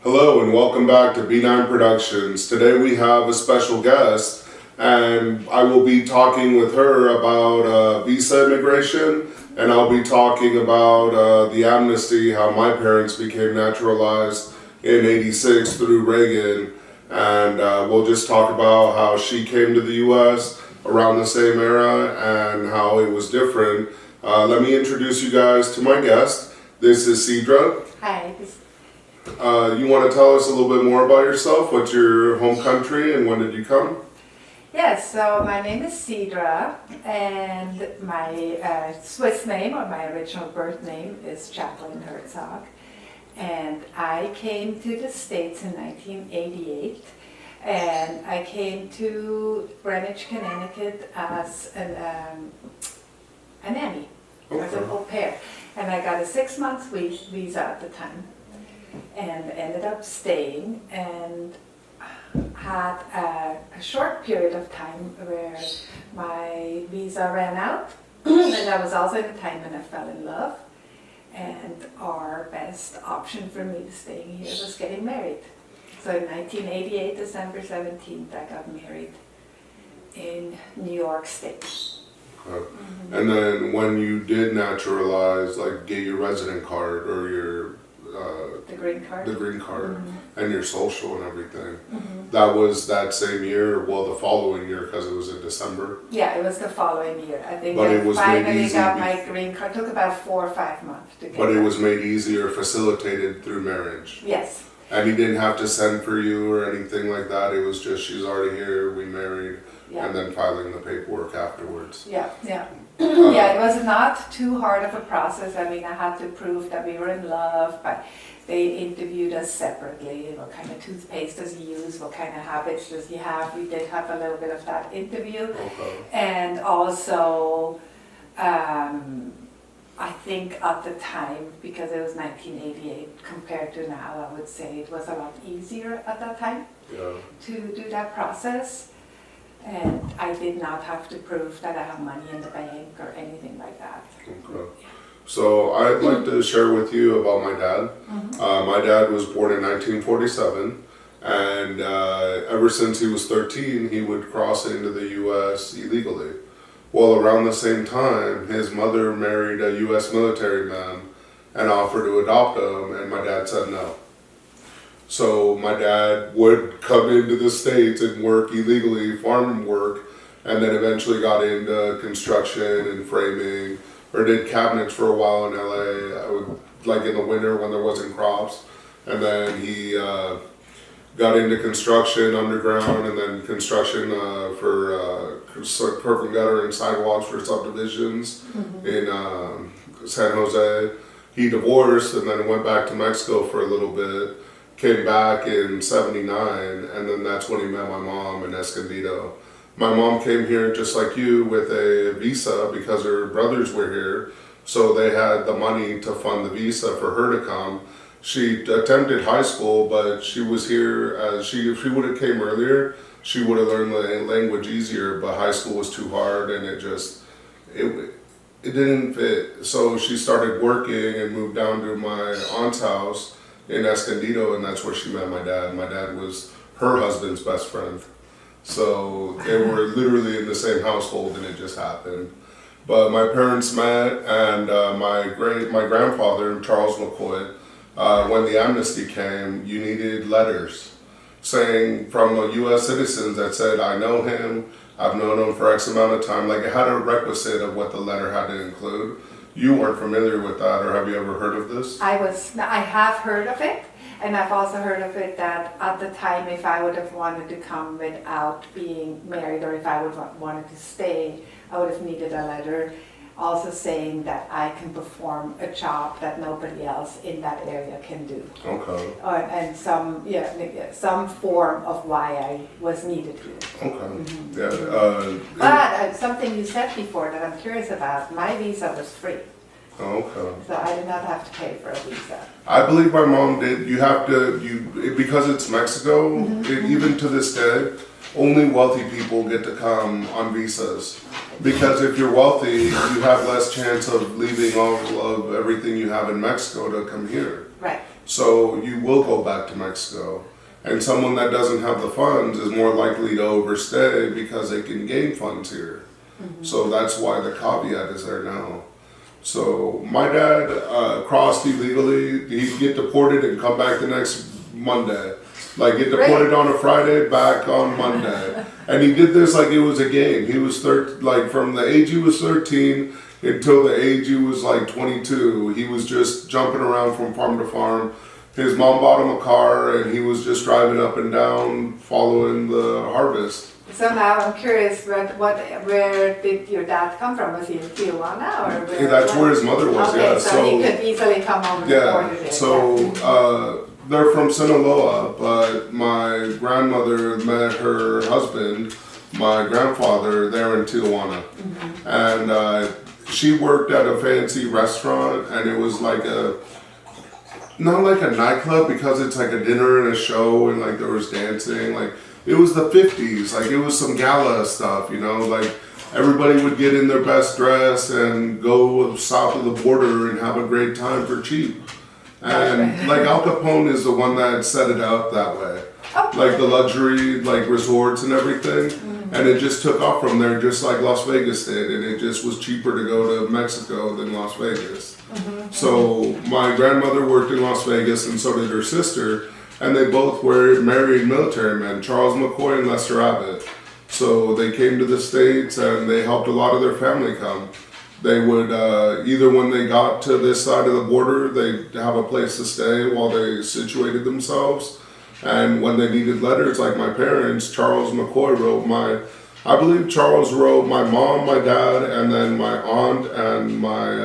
Hello and welcome back to B9 Productions. Today we have a special guest and I will be talking with her about visa immigration, and I'll be talking about the Amnesty, how my parents became naturalized in '86 through Reagan, and we'll just talk about how she came to the U.S. around the same era and how it was different. Let me introduce you guys to my guest. This is Sidra. Hi. You want to tell us a little bit more about yourself? What's your home country and when did you come? Yes, so my name is Sidra, and my Swiss name, or my original birth name, is Jacqueline Herzog. And I came to the States in 1988, and I came to Greenwich, Connecticut as a nanny, as an au pair. And I got a 6-month visa at the time, and ended up staying and had a short period of time where my visa ran out, and that was also the time when I fell in love, and our best option for me to staying here was getting married. So in 1988, December 17th, I got married in New York State. And then when you did naturalize, like get your resident card or your The green card. And your social and everything, that was that same year, well the following year because it was in December. Yeah, it was the following year. I think But I it was made finally easy got my green card. It took about 4 or 5 months to get But it that. was made easier, facilitated through marriage. Yes. And he didn't have to send for you or anything like that. It was just she's already here, we married, Yeah. and then filing the paperwork afterwards. Yeah, yeah. Yeah, it was not too hard of a process. I mean, I had to prove that we were in love, but they interviewed us separately. What kind of toothpaste does he use? What kind of habits does he have? We did have a little bit of that interview. Okay. And also, I think at the time, because it was 1988 compared to now, I would say it was a lot easier at that time to do that process. And I did not have to prove that I have money in the bank or anything like that. Okay. So I'd like to share with you about my dad. My dad was born in 1947, and ever since he was 13, he would cross into the U.S. illegally. Well, around the same time, his mother married a U.S. military man and offered to adopt him, and my dad said no. So my dad would come into the States and work illegally, farm work, and then eventually got into construction and framing, or did cabinets for a while in LA. I would, like in the winter when there wasn't crops. And then he got into construction underground, and then construction for curb and gutter and sidewalks for subdivisions in San Jose. He divorced and then went back to Mexico for a little bit. Came back in '79, and then that's when he met my mom in Escondido. My mom came here just like you with a visa because her brothers were here, so they had the money to fund the visa for her to come. She attempted high school, but she was here as if she would have came earlier, she would have learned the language easier, but high school was too hard and it didn't fit. So she started working and moved down to my aunt's house in Escondido, and that's where she met my dad. My dad was her husband's best friend. So they were literally in the same household, and it just happened. But my parents met, and my grandfather, Charles McCoy, when the Amnesty came, you needed letters saying from U.S. citizens that said, I know him, I've known him for X amount of time. Like it had a requisite of what the letter had to include. You weren't familiar with that, or have you ever heard of this? I have heard of it, and I've also heard of it that at the time, if I would have wanted to come without being married, or if I would have wanted to stay, I would have needed a letter also saying that I can perform a job that nobody else in that area can do. Okay. And some form of why I was needed here. Okay. But something you said before that I'm curious about, my visa was free. Okay. So I did not have to pay for a visa. I believe my mom did. You have to, because it's Mexico, even to this day, only wealthy people get to come on visas. Because if you're wealthy, you have less chance of leaving all of everything you have in Mexico to come here. Right. So you will go back to Mexico. And someone that doesn't have the funds is more likely to overstay because they can gain funds here. So that's why the caveat is there now. So my dad crossed illegally. He'd get deported and come back the next Monday. Like get deported on a Friday, back on Monday. And he did this like it was a game. He was like from the age he was 13 until the age he was like 22. He was just jumping around from farm to farm. His mom bought him a car and he was just driving up and down following the harvest. So now I'm curious, where did your dad come from? Was he in Tijuana or where? Yeah, that's where his mother was, okay, yeah. So he could easily come over to Porter. So they're from Sinaloa, but my grandmother met her husband, my grandfather, there in Tijuana. And she worked at a fancy restaurant, and it was like not like a nightclub because it's like a dinner and a show and like there was dancing. Like it was the 50s, like it was some gala stuff, you know, like everybody would get in their best dress and go south of the border and have a great time for cheap. And like Al Capone is the one that set it up that way. Like the luxury, like resorts and everything. And it just took off from there just like Las Vegas did. And it just was cheaper to go to Mexico than Las Vegas. So my grandmother worked in Las Vegas and so did her sister. And they both were married military men, Charles McCoy and Lester Abbott. So they came to the States and they helped a lot of their family come. They would, either when they got to this side of the border, they'd have a place to stay while they situated themselves. And when they needed letters, like my parents, Charles McCoy wrote I believe Charles wrote my mom, my dad, and then my aunt and my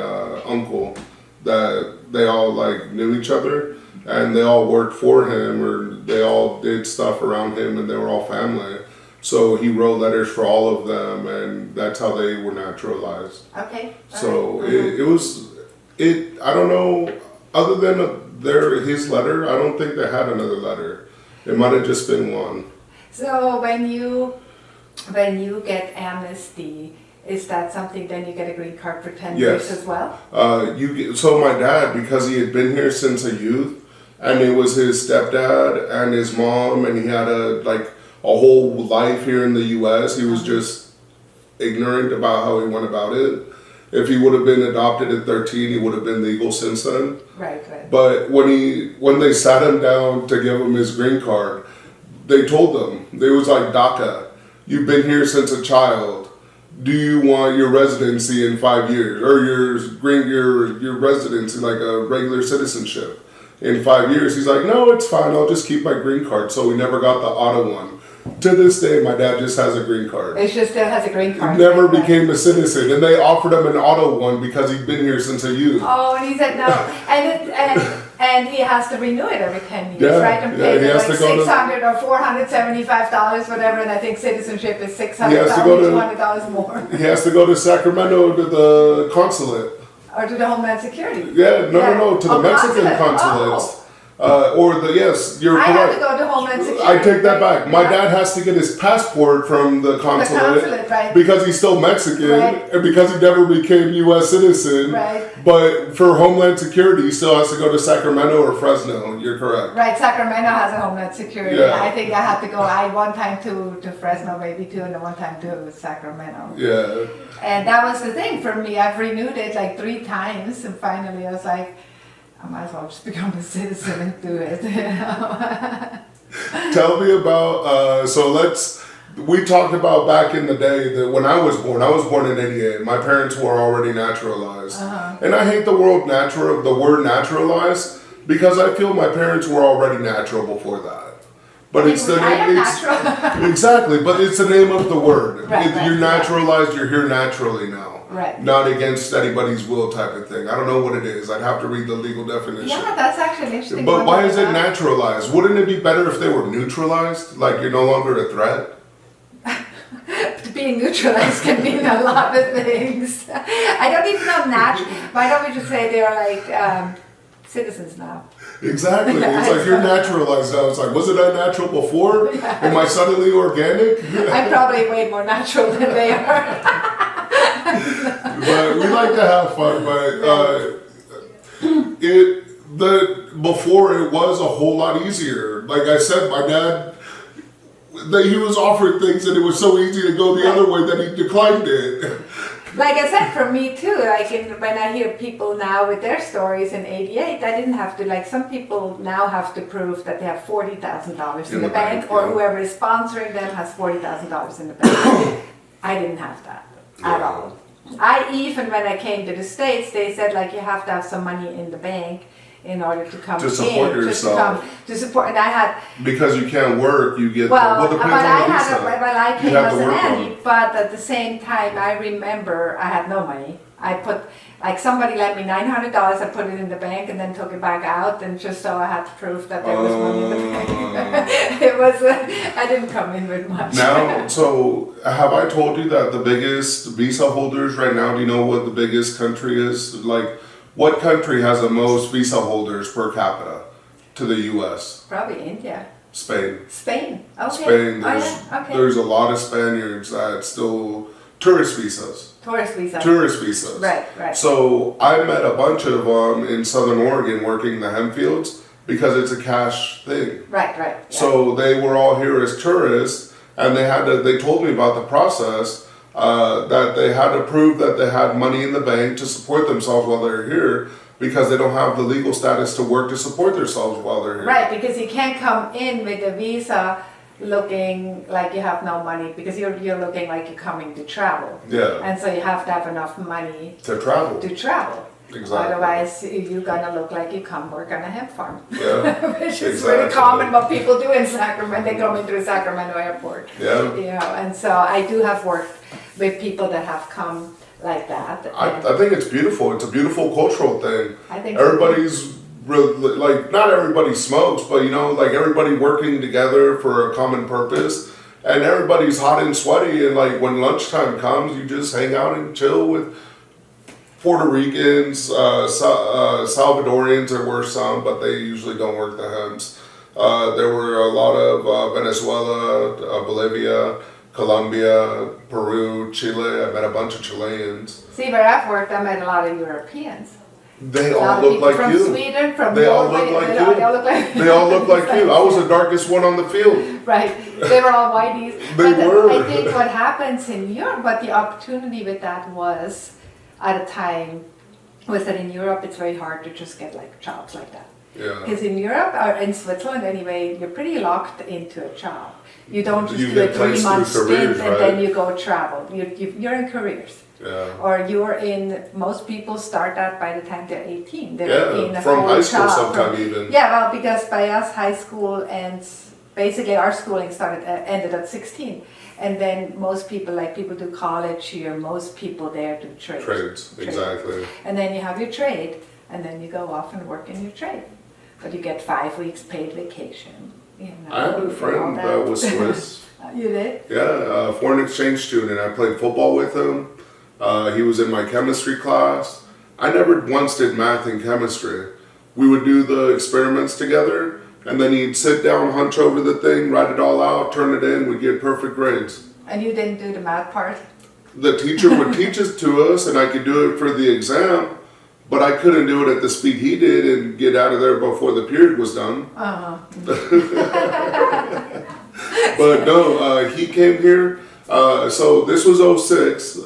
uncle, that they all like knew each other and they all worked for him or they all did stuff around him and they were all family. So he wrote letters for all of them, and that's how they were naturalized. Okay. So it was, I don't know, other than his letter, I don't think they had another letter. It might have just been one. So when you get amnesty, is that something then you get a green card for 10 years as well? So my dad, because he had been here since a youth, and it was his stepdad and his mom, and he had a whole life here in the U.S. He was just ignorant about how he went about it. If he would have been adopted at 13, he would have been legal since then. Right. But when they sat him down to give him his green card, they told him, it was like DACA. You've been here since a child. Do you want your residency in 5 years, or your residency like a regular citizenship in 5 years? He's like, no, it's fine. I'll just keep my green card. So we never got the auto one. To this day, my dad just has a green card. It just still has a green card. Never became a citizen, and they offered him an auto one because he'd been here since a youth. Oh, and he said no, and he has to renew it every 10 years, right? And pay like $600 or $475, whatever. And I think citizenship is $600, $200 more. He has to go to Sacramento to the consulate. Or to the Homeland Security. Yeah, no, to the Mexican consulates. You're correct. I have to go to Homeland Security. I take that back. My dad has to get his passport from the consulate right. because he's still Mexican and because he never became U.S. citizen. Right. But for Homeland Security, he still has to go to Sacramento or Fresno. You're correct. Right, Sacramento has a Homeland Security. Yeah. I think I have to go. One time to Fresno, maybe two, and then one time to Sacramento. Yeah. And that was the thing for me. I've renewed it like 3 times, and finally I was like, I might as well just become a citizen and do it. You know? Tell me about, we talked about back in the day that when I was born in 88, my parents were already naturalized. And I hate the word naturalized because I feel my parents were already natural before that. But exactly, but it's the name of the word. You're naturalized, you're here naturally now. Right. Not against anybody's will type of thing. I don't know what it is. I'd have to read the legal definition. Yeah, that's actually an interesting But why is it naturalized? Wouldn't it be better if they were neutralized? Like you're no longer a threat? Being neutralized can mean a lot of things. I don't even know why don't we just say they're like citizens now? Exactly. It's like you're naturalized now. It's like, was it unnatural before? Am I suddenly organic? I'm probably way more natural than they are. But we like to have fun. But before it was a whole lot easier. Like I said, my dad, he was offered things and it was so easy to go the other way that he declined it. Like I said, for me too, like when I hear people now with their stories in '88, I didn't have to, like some people now have to prove that they have $40,000 in the bank, or whoever is sponsoring them has $40,000 in the bank. I didn't have that at all. Even when I came to the States, they said like you have to have some money in the bank in order to come to support in, yourself. to support, and I had, because you can't work, you get well, but depends on the I visa. came You have as to a work on nanny, it. but at the same time, I remember I had no money. I put, like somebody lent me $900, I put it in the bank and then took it back out, and just so I had proof that there was money in the bank. It was, I didn't come in with much. Now, so have I told you that the biggest visa holders right now, do you know what the biggest country is? Like, what country has the most visa holders per capita to the U.S.? Probably India. Spain. Spain, okay. Spain, Okay. there's a lot of Spaniards that still, tourist visas. Tourist visa. Tourist visas. Right. So I met a bunch of them in Southern Oregon working the hemp fields because it's a cash thing. Right. Yeah. So they were all here as tourists, and they told me about the process, that they had to prove that they had money in the bank to support themselves while they're here, because they don't have the legal status to work to support themselves while they're here. Right, because you can't come in with a visa looking like you have no money, because you're looking like you're coming to travel. Yeah. And so you have to have enough money To travel. to travel. Exactly. Otherwise, you're gonna look like you come work on a hemp farm. Yeah. Which is really Exactly. common what people do in Sacramento. They come into the Sacramento airport. Yeah. You know, and so I do have worked with people that have come like that. I think it's beautiful. It's a beautiful cultural thing. I think Everybody's really, like, not everybody smokes, but you know, like everybody working together for a common purpose, and everybody's hot and sweaty, and like when lunchtime comes, you just hang out and chill with Puerto Ricans, Salvadorians. There were some, but they usually don't work the hemps. There were a lot of Venezuela, Bolivia, Colombia, Peru, Chile. I met a bunch of Chileans. See, where I've worked, I met a lot of Europeans. They A lot all of look people like from you. Sweden, from They all Norway, look like they you. all look like They all look like you. I was the darkest one on the field. Right, they were all whiteys. They But were. I think what happens in Europe, what the opportunity with that was at a time, was that in Europe it's very hard to just get like jobs like that. Yeah. Because in Europe, or in Switzerland anyway, you're pretty locked into a job. You don't just You do a get placed 3-month through stint careers, and right? then you go travel. You're in careers. Yeah. Or you're in, most people start that by the time they're 18. They're in Yeah. a From full high school job. sometime even. Yeah, well, because by us, high school ends, basically our schooling ended at 16. And then most people, like people do college here, most people there do trades. Trades. Exactly. And then you have your trade, and then you go off and work in your trade. But you get 5 weeks paid vacation. You know, I had a and friend all that was Swiss. You did? Yeah, a foreign exchange student. I played football with him. He was in my chemistry class. I never once did math and chemistry. We would do the experiments together, and then he'd sit down, hunch over the thing, write it all out, turn it in, we'd get perfect grades. And you didn't do the math part? The teacher would teach it to us, and I could do it for the exam, but I couldn't do it at the speed he did and get out of there before the period was done. Uh-huh. But no, he came here. So this was '06.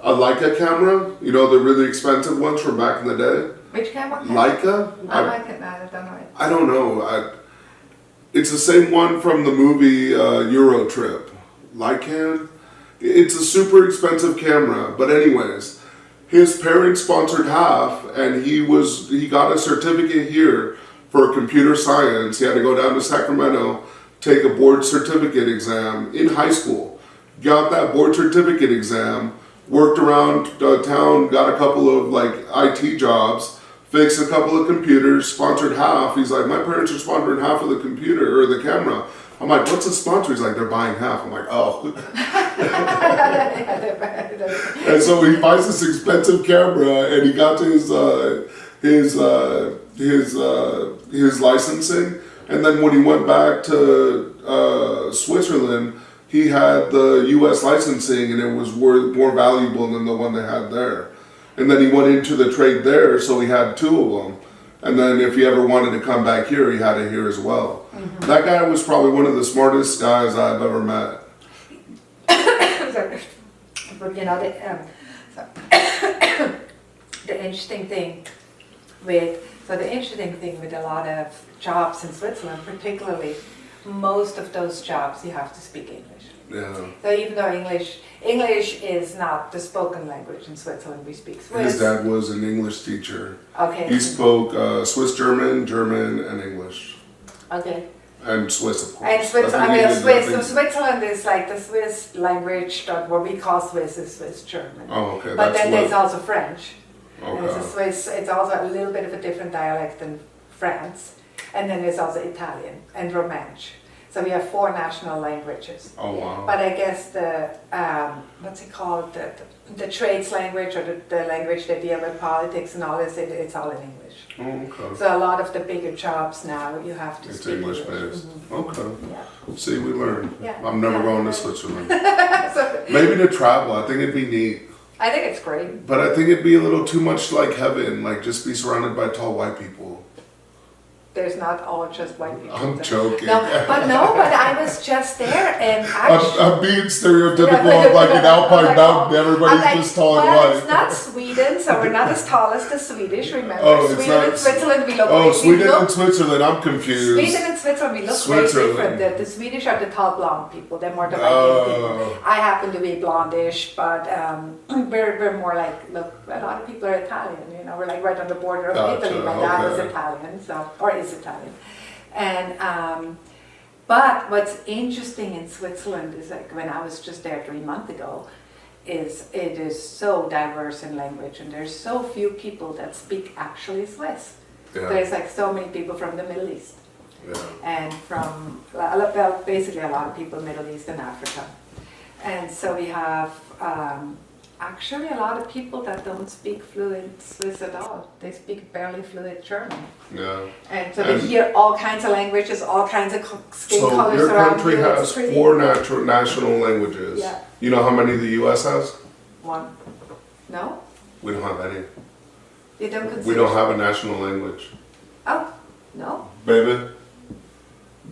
A Leica camera, you know, the really expensive ones from back in the day. Which camera? Leica? I like it, man. I don't know it. I don't know. It's the same one from the movie Euro Trip. Leica? It's a super expensive camera. But anyways, his parents sponsored half, and he got a certificate here for computer science. He had to go down to Sacramento, take a board certificate exam in high school. Got that board certificate exam, worked around town, got a couple of like IT jobs, fixed a couple of computers, sponsored half. He's like, my parents are sponsoring half of the computer or the camera. I'm like, what's a sponsor? He's like, they're buying half. I'm like, oh. And so he buys this expensive camera, and he got to his licensing. And then when he went back to Switzerland, he had the U.S. licensing, and it was more valuable than the one they had there. And then he went into the trade there, so he had 2 of them. And then if you ever wanted to come back here, you had to hear as well. Mm-hmm. That guy was probably one of the smartest guys I've ever met. But you know, the interesting thing with a lot of jobs in Switzerland, particularly, most of those jobs you have to speak English. Yeah. So even though English is not the spoken language in Switzerland, we speak Swiss. His dad was an English teacher. Okay. He spoke Swiss German, German, and English. Okay. And Swiss, of course. And Switzerland is like the Swiss language, that what we call Swiss is Swiss German. Oh, okay. But then there's also French. Okay. And it's also a little bit of a different dialect than France. And then there's also Italian and Romansh. So we have 4 national languages. Oh, wow. But I guess the, what's it called, the trades language, or the language that deal with politics and all this, it's all in English. Oh, okay. So a lot of the bigger jobs now, you have to It's speak English based. Mm-hmm. Okay. Yeah. See, we learned. Yeah. I'm never Yeah. going to Switzerland. So, Maybe to travel. I think it'd be neat. I think it's great. But I think it'd be a little too much like heaven, like just be surrounded by tall white people. There's not all just white people. I'm joking. But I was just there and actually. I'm being stereotypical of like an Alpine mountain, everybody's just tall and well, white. it's not Sweden, so we're not as tall as the Swedish, remember? Oh, it's Sweden not- and Switzerland, we look Oh, we Sweden look- and Switzerland, I'm confused. Sweden and Switzerland, we look very Switzerland. different. The Swedish are the tall blonde people, they're more the Viking people. I happen to be blondish, but we're more like, look, a lot of people are Italian, you know, we're like right on the border of Gotcha, Italy. My dad is okay. Italian, so, or is Italian. And, but what's interesting in Switzerland is like when I was just there 3 months ago, is it is so diverse in language and there's so few people that speak actually Swiss. Yeah. There's like so many people from the Middle East Yeah. and from, well, basically a lot of people Middle East and Africa. And so we have actually a lot of people that don't speak fluent Swiss at all. They speak barely fluent German. Yeah. And so they hear all kinds of languages, all kinds of skin So colors your around country you. It's has pretty- 4 national languages. Yeah. You know how many the U.S. has? One. No? We don't have any. You don't consider? We don't have a national language. Oh, no? Baby,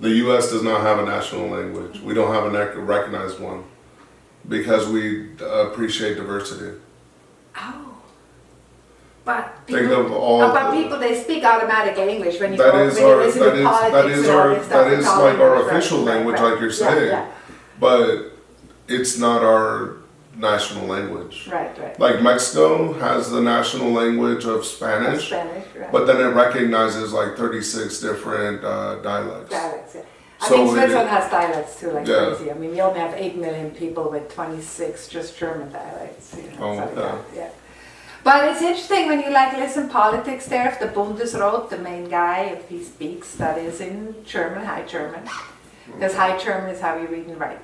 the U.S. does not have a national language. We don't have a recognized one because we appreciate diversity. Oh. But Think people, of all. but people, they speak automatic English when you That go, is when you our. listen That to is politics that is and all our. this stuff. That it's is all like our English, official right, language, right. like you're Yeah, saying. yeah. But it's not our national language. Right, right. Like Mexico has the national language of Spanish. Spanish, right. But then it recognizes like 36 different dialects. Dialects, yeah. I So mean, it- Switzerland has dialects too, like Yeah. crazy. I mean, we only have 8 million people with 26 just German dialects. You know, Oh, so, okay. yeah. But it's interesting when you like listen politics there, if the Bundesrat, the main guy, if he speaks, that is in German, High German. Because High German is how you read and write.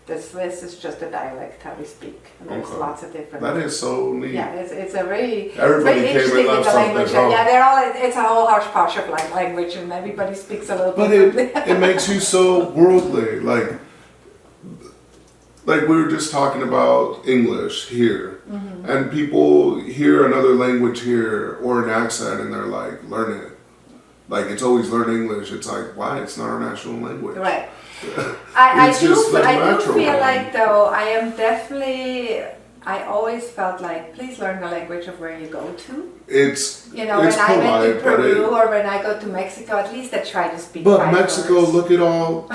The Swiss is just a dialect, how we speak. And there's Okay. lots of different. That is so neat. Yeah, it's a very, Everybody very came interesting and with left the something, language. huh? Yeah, they're all, it's a whole hodgepodge of language and everybody speaks a little But bit. it makes you so worldly. Like we were just talking about English here. Mm-hmm. And people hear another language here or an accent and they're like, learn it. Like it's always learn English. It's like, why? It's not our national language. Right. I It's do just the I do natural feel one. like though I am definitely I always felt like please learn the language of where you go to. It's You know, it's when I went polite, to but Peru it, or when I go to Mexico, at least I try to speak. But 5 Mexico, words. look at all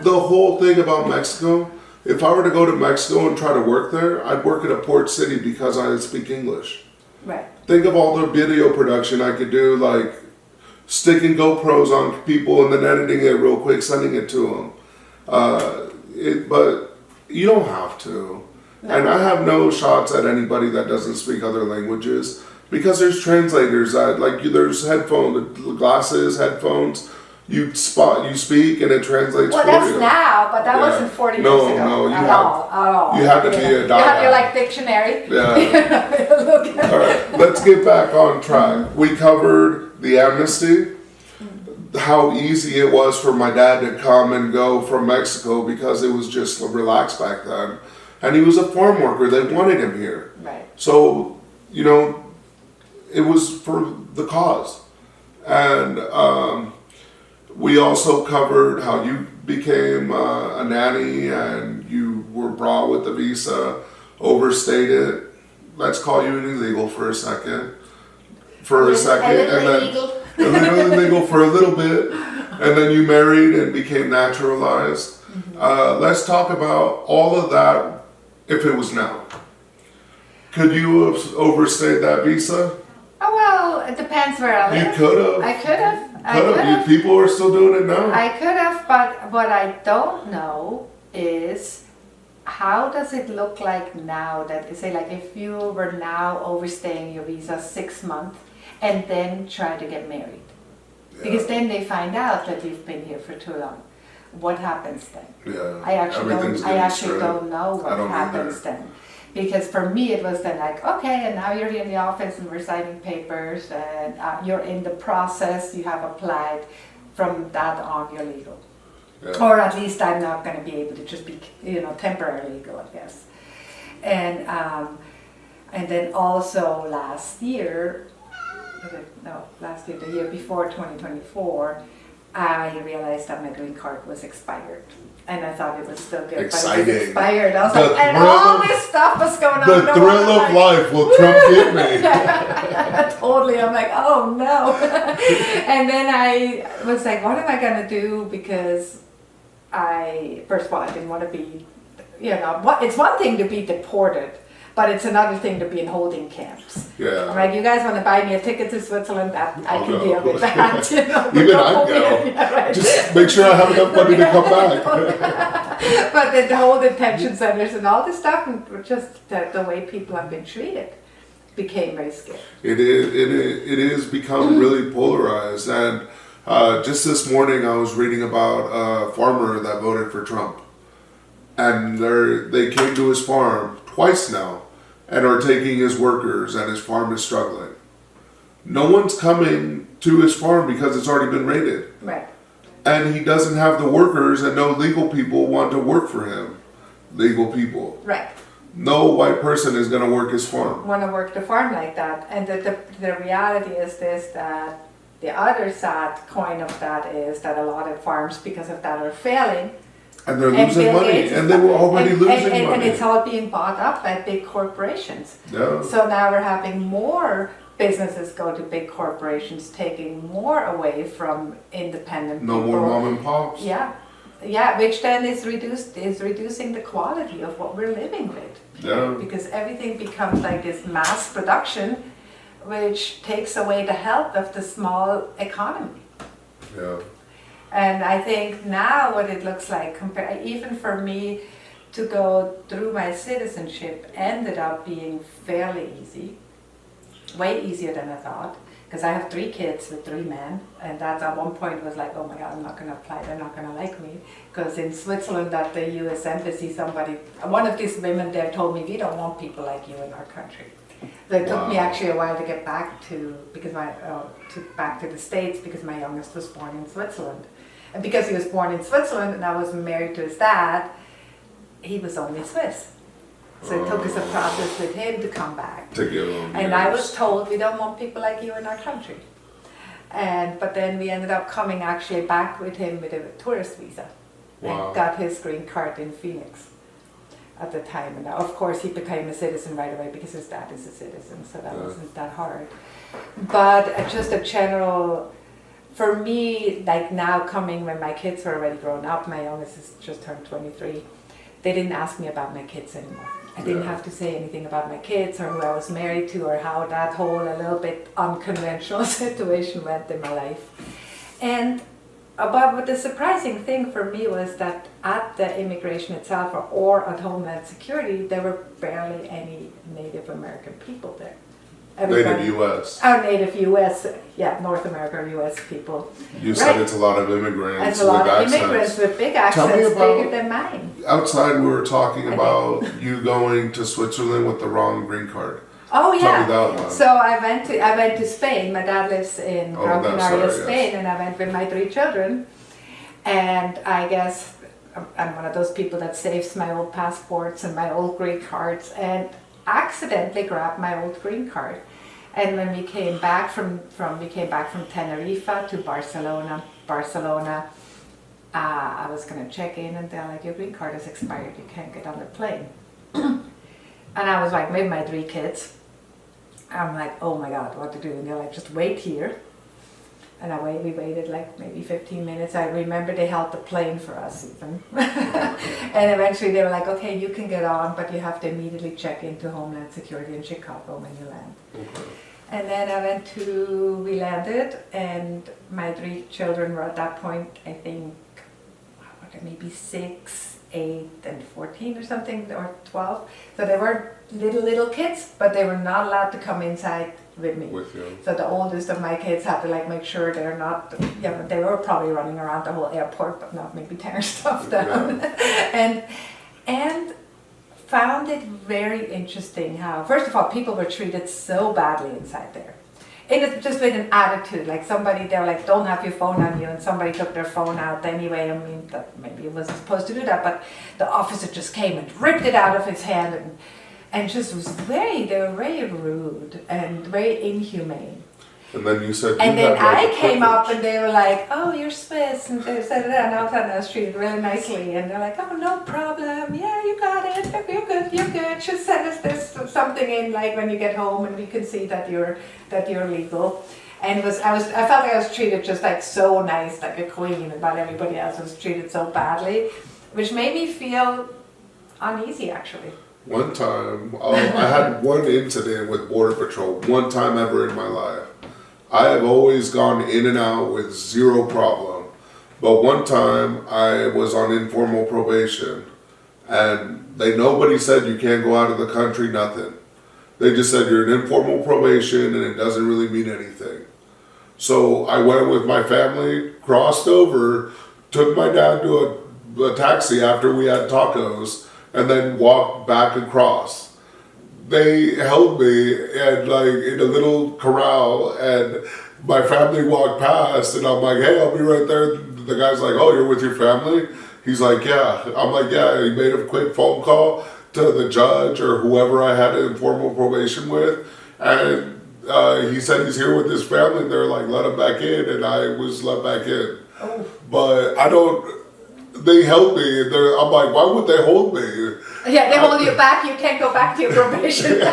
the whole thing about Mexico. If I were to go to Mexico and try to work there, I'd work at a port city because I speak English. Right. Think of all the video production I could do, like sticking GoPros on people and then editing it real quick, sending it to them. But you don't have to. And I have no shots at anybody that doesn't speak other languages because there's translators that there's headphones, glasses, headphones. You speak and it translates Well, for that's you. now, but that Yeah. wasn't 40 No, years ago. no, At all. you had to be a You have your dialect. like dictionary. Yeah. Look at All right, let's get back on track. We covered the amnesty, how easy it was for my dad to come and go from Mexico because it was just relaxed back then. And he was a farm worker. They wanted him here. Right. So, it was for the cause. And we also covered how you became a nanny and you were brought with the visa, overstayed it. Let's call you an illegal for a second. And then a little illegal for a little bit, and then you married and became naturalized. Let's talk about all of that if it was now. Could you have overstayed that visa? Oh, well, it depends where I live. You could have. I could have. People are still doing it now. I could have, but what I don't know is how does it look like now that, say, like if you were now overstaying your visa 6 months and then try to get married. Yeah. Because then they find out that you've been here for too long. What happens then? Yeah. I actually don't know what happens then. Because for me it was then like, okay, and now you're here in the office and we're signing papers and you're in the process, you have applied, from that on you're legal. Yeah. Or at least I'm not going to be able to just be, temporarily legal, I guess. And then also the year before 2024, I realized that my green card was expired. And I thought it was still good, Exciting. but it was expired. I was like, and all this stuff was going on. The thrill of life, will Trump get me? Totally. I'm like, oh no. And then I was like, what am I going to do? Because first of all, I didn't want to be, it's one thing to be deported, but it's another thing to be in holding camps. Yeah. I'm like, you guys want to buy me a ticket to Switzerland? I can deal with that. Even I'd go. Yeah, right. Just make sure I have enough money to come back. But then the whole detention centers and all this stuff, and just the way people have been treated, became very scary. It is become really polarized. And just this morning, I was reading about a farmer that voted for Trump, and they came to his farm twice now and are taking his workers, and his farm is struggling. No one's coming to his farm because it's already been raided. Right. And he doesn't have the workers, and no legal people want to work for him. Legal people. Right. No white person is going to work his farm. Want to work the farm like that. And the reality is this, that the other sad coin of that is that a lot of farms, because of that, are failing. And they're losing money, and they were already losing money. And it's all being bought up by big corporations. Yeah. So now we're having more businesses go to big corporations, taking more away from independent people. No more mom and pops. Yeah, which then is reducing the quality of what we're living with. Yeah. Because everything becomes like this mass production, which takes away the health of the small economy. Yeah. And I think now what it looks like, even for me to go through my citizenship, ended up being fairly easy, way easier than I thought, because I have 3 kids with 3 men, and that at one point was like, oh my God, I'm not going to apply, they're not going to like me, because in Switzerland at the US Embassy, one of these women there told me, we don't want people like you in our country. So it took me actually a while to get back to the States, because my youngest was born in Switzerland. And because he was born in Switzerland and I was married to his dad, he was only Swiss. So it took us a process with him to come back. To give him. And I was told, we don't want people like you in our country. But then we ended up coming actually back with him with a tourist visa. Wow. And got his green card in Phoenix at the time. And of course he became a citizen right away because his dad is a citizen, so that wasn't that hard. But just a general, for me, like now coming when my kids were already grown up, my youngest has just turned 23, they didn't ask me about my kids anymore. I didn't have to say anything about my kids or who I was married to or how that whole a little bit unconventional situation went in my life. But the surprising thing for me was that at the immigration itself or at Homeland Security, there were barely any Native American people there. Native U.S. Native U.S., North America or U.S. people. You said it's a lot of immigrants It's a lot of immigrants with big accents, bigger than mine. Outside we were talking about you going to Switzerland with the wrong green card. Oh yeah. Tell me that one. So I went to Spain. My dad lives in Gran Canaria, Spain, and I went with my 3 children. And I guess I'm one of those people that saves my old passports and my old green cards, and accidentally grabbed my old green card. And when we came back from Tenerife to Barcelona, I was going to check in and they're like, your green card is expired, you can't get on the plane. And I was like, with my 3 kids. I'm like, oh my God, what to do? And they're like, just wait here. And we waited like maybe 15 minutes. I remember they held the plane for us even. And eventually they were like, okay, you can get on, but you have to immediately check into Homeland Security in Chicago when you land. Okay. And then we landed, and my 3 children were at that point, I think, maybe 6, 8, and 14 or something, or 12. So they were little kids, but they were not allowed to come inside with me. With you. So the oldest of my kids had to like make sure they're not, they were probably running around the whole airport, but not maybe tearing stuff down. Yeah. and found it very interesting how, first of all, people were treated so badly inside there. It just with an attitude, like somebody, they're like, don't have your phone on you, and somebody took their phone out anyway. I mean, that maybe it wasn't supposed to do that, but the officer just came and ripped it out of his hand and just was they were very rude and very inhumane. And then you said, and then I came up and they were like, oh, you're Swiss, and they said that, and all of a sudden I was treated really nicely, and they're like, oh, no problem, yeah, you got it, you're good, just send us this something in, like when you get home, and we can see that you're legal. And I felt like I was treated just like so nice, like a queen, and while everybody else was treated so badly, which made me feel uneasy actually. One time, I had one incident with Border Patrol, one time ever in my life. I have always gone in and out with zero problem. But one time I was on informal probation and nobody said you can't go out of the country, nothing. They just said you're in informal probation and it doesn't really mean anything. So I went with my family, crossed over, took my dad to a taxi after we had tacos, and then walked back across. They held me and like in a little corral, and my family walked past, and I'm like, hey, I'll be right there. The guy's like, oh, you're with your family? He's like, yeah. I'm like, yeah. He made a quick phone call to the judge or whoever I had informal probation with, and he said he's here with his family. They're like, let him back in, and I was let back in. Oh. But they held me, and I'm like, why would they hold me? Yeah, they hold you back, you can't go back to your probation. They're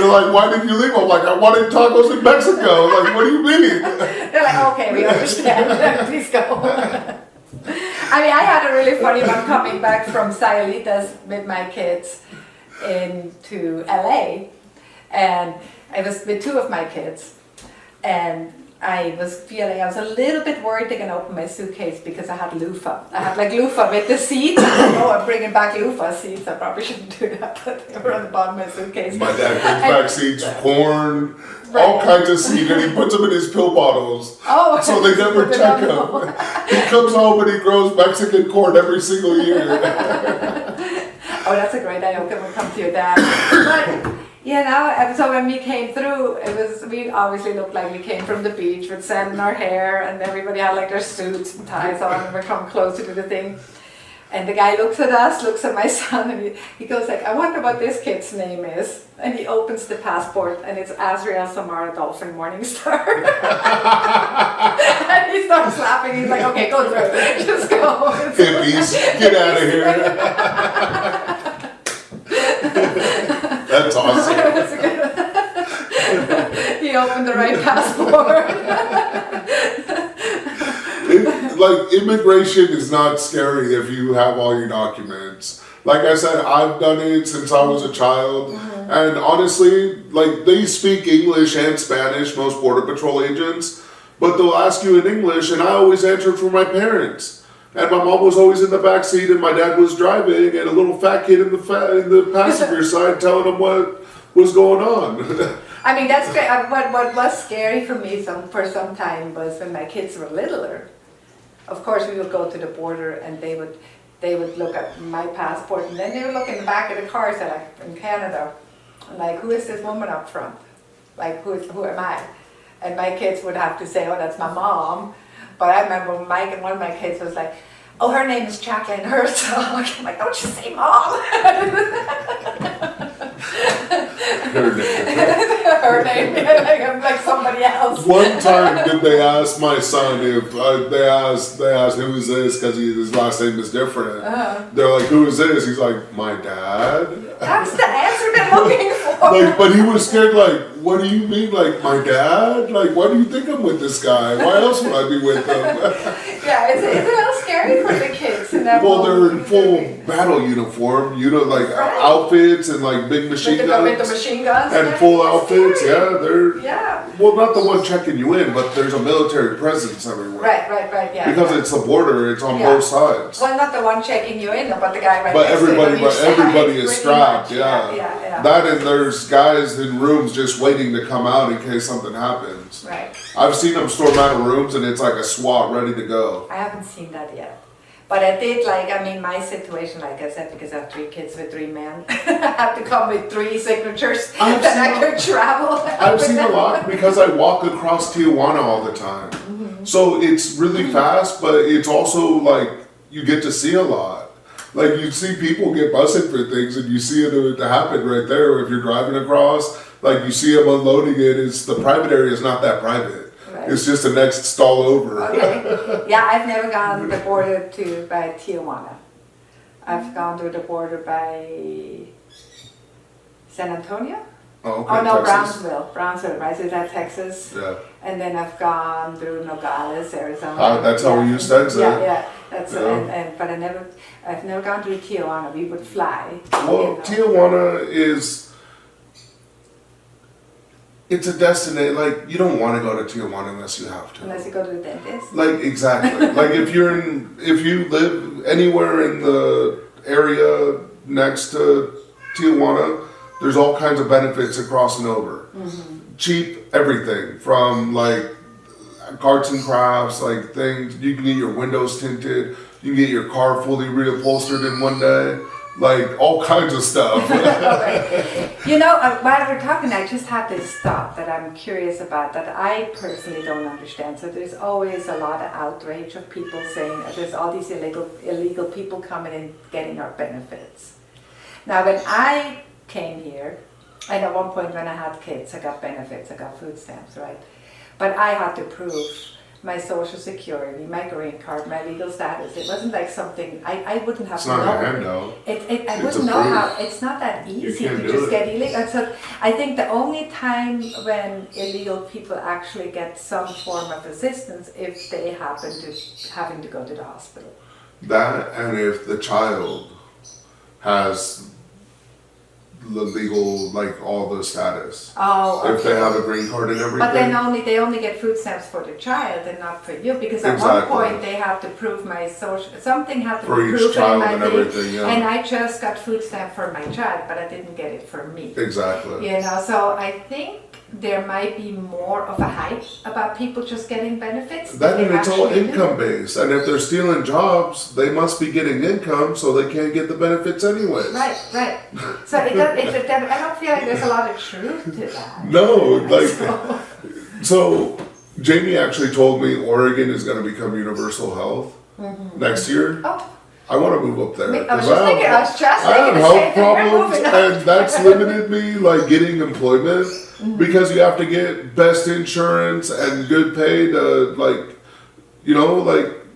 like, why did you leave? I'm like, I wanted tacos in Mexico. Like, what do you mean? They're like, okay, we understand. Please go. I mean, I had a really funny one coming back from Sayalitas with my kids into LA. And I was with 2 of my kids. And I was a little bit worried they're going to open my suitcase because I had loofah. I had like loofah with the seats. I'm bringing back loofah seats. I probably shouldn't do that, but they were on the bottom of my suitcase. My dad brings back seeds, corn, all kinds of seeds, and he puts them in his pill bottles. Oh, so they never check him. He comes home and he grows Mexican corn every single year. Oh, that's a great idea. Okay, we'll come to your dad. But, and so when we came through, we obviously looked like we came from the beach with sand in our hair, and everybody had like their suits and ties on, and we come closer to the thing. And the guy looks at us, looks at my son, and he goes like, I wonder what this kid's name is. And he opens the passport, and it's Azriel Samara Dolphin Morningstar. And he starts laughing. He's like, okay, go through. Just go. Hippies, get out of here. That's awesome. He opened the right passport. Like, immigration is not scary if you have all your documents. Like I said, I've done it since I was a child. Mm-hmm. And honestly, like, they speak English and Spanish, most Border Patrol agents, but they'll ask you in English, and I always answered for my parents. And my mom was always in the back seat, and my dad was driving, and a little fat kid in the passenger side telling him what was going on. I mean, that's great. What was scary for me for some time was when my kids were littler. Of course, we would go to the border, and they would look at my passport, and then they would look in the back of the car, say, like, in Canada, like, who is this woman up front? Like, who am I? And my kids would have to say, oh, that's my mom. But I remember one of my kids was like, oh, her name is Jacqueline Herzog. I'm like, don't you say mom? her name, like somebody else. One time did they ask my son if they asked who is this because his last name is different. They're like, who is this? He's like, my dad. That's the answer they're looking for. Like, but he was scared. Like, what do you mean? Like, my dad? Like, why do you think I'm with this guy? Why else would I be with him? Yeah, it's a little scary for the kids. In that Well, they're in moment. full battle uniform, like Right. outfits and like big machine With guns. the machine guns And full outfits, scary. yeah, they're Yeah. well, not the one checking you in, but there's a military presence everywhere. Right, yeah. Because yeah. it's the border, it's on Yeah. both sides. Well, not the one checking you in, but the guy right But next to you on everybody, each side, is pretty strapped, much. yeah. That and there's guys in rooms just waiting to come out in case something happens. Right. I've seen them storm out of rooms and it's like a SWAT ready to go. I haven't seen that yet. But I did, my situation, like I said, because I have 3 kids with 3 men, I had to come with 3 signatures that I could travel. I've seen a lot because I walk across Tijuana all the time. So it's really fast, but it's also like you get to see a lot. Like you see people get busted for things and you see it happen right there. If you're driving across, like you see them unloading it, the private area is not that private. Right. It's just the next stall over. Okay. Yeah, I've never gone the border by Tijuana. I've gone to the border by San Antonio. Oh, okay, Oh no, Texas. Brownsville, right? So that's Texas. Yeah. And then I've gone through Nogales, Arizona. That's how we used to exit. Yeah. That's Yeah. but I've never gone through Tijuana. We would fly. Well, Tijuana it's a destination, like, you don't want to go to Tijuana unless you have to. Unless you go to the dentist. Like, exactly. Like, if you live anywhere in the area next to Tijuana, there's all kinds of benefits of crossing over. Cheap everything from, like, arts and crafts, like things, you can get your windows tinted, you can get your car fully reupholstered in one day. Like, all kinds of stuff. You know, while we're talking, I just had this thought that I'm curious about that I personally don't understand. So there's always a lot of outrage of people saying that there's all these illegal people coming and getting our benefits. Now, when I came here, and at one point when I had kids, I got benefits, I got food stamps, right? But I had to prove my social security, my green card, my legal status. It wasn't like something, I wouldn't have It's to not know. a handout. I It's wouldn't a know proof. how, it's not that easy can't to do just it. get illegal. And so I think the only time when illegal people actually get some form of assistance if they happen to having to go to the hospital. That, and if the child has the legal, like, all the status. Oh, okay. If they have a green card and everything. But then they only get food stamps for the child and not for you, because at Exactly. one point they have to prove my social, something had to For be each proven child in my and thing, everything, yeah. and I just got food stamp for my child, but I didn't get it for me. Exactly. You know, so I think there might be more of a hype about people just getting benefits. That than and they it's all actually do. income based. And if they're stealing jobs, they must be getting income, so they can't get the benefits anyways. Right. So I don't feel like there's a lot of truth to that. No, like, So- so Jamie actually told me Oregon is going to become universal health next year. Oh, I want to move up there. I was 'cause just thinking, I was just I have thinking the health same thing. We're problems, moving up. and that's limited me, like, getting employment because you have to get best insurance and good pay to, like,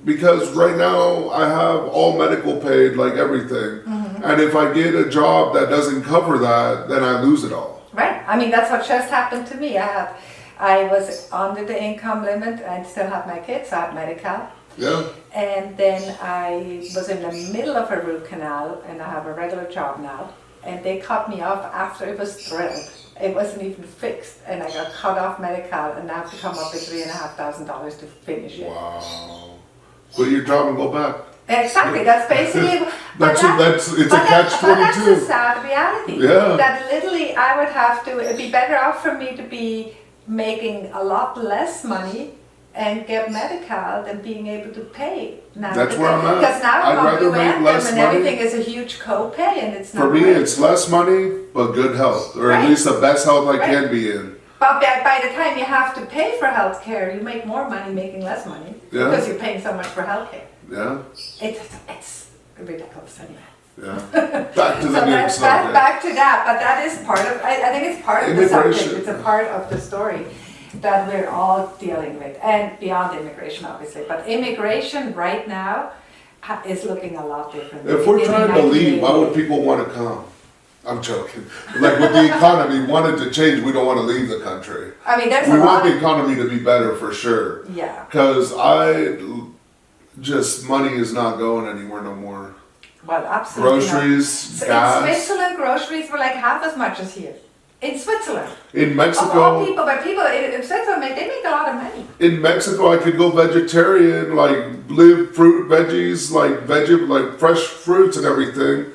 because right now I have all medical paid, like everything, and if I get a job that doesn't cover that, then I lose it all. Right. I mean, that's what just happened to me. I was under the income limit. I still have my kids. I have medical. Yeah. And then I was in the middle of a root canal, and I have a regular job now. And they cut me off after it was drilled. It wasn't even fixed, and I got cut off medical, and I have to come up with $3,500 to finish it. Wow. Quit your job and go back. Exactly. That's basically. It's a catch-22. But that's the sad reality. Yeah. That literally, I would have to. It'd be better off for me to be making a lot less money and get medical than being able to pay now. That's where I'm at. Because now I'd I'm on rather make Anthem less and money. everything is a huge copay, and it's not. For me, right. it's less money, but good health, or Right. at least the best health I Right. can be in. But by the time you have to pay for health care, you make more money making less money Yeah. because you're paying so much for health care. Yeah. It's ridiculous anyway. Yeah. Back to the So name that's subject. back to that, but that is part of, I think it's part of the subject, Immigration. it's a part of the story that we're all dealing with, and beyond immigration obviously, but immigration right now is looking a lot different. If we're than trying in to leave, why 1980. would people want to come? I'm joking. Like with the economy wanted to change, we don't want to leave the country. I mean, there's We a want lot the of, economy to be better for sure. yeah, Because money is not going anywhere no more. well, absolutely. not. Groceries, So gas. in Switzerland, groceries were like half as much as here. In Switzerland. In Of all Mexico, people, but people in Switzerland, they make a lot of money. I could go vegetarian, like live fruit, veggies, like fresh fruits and everything.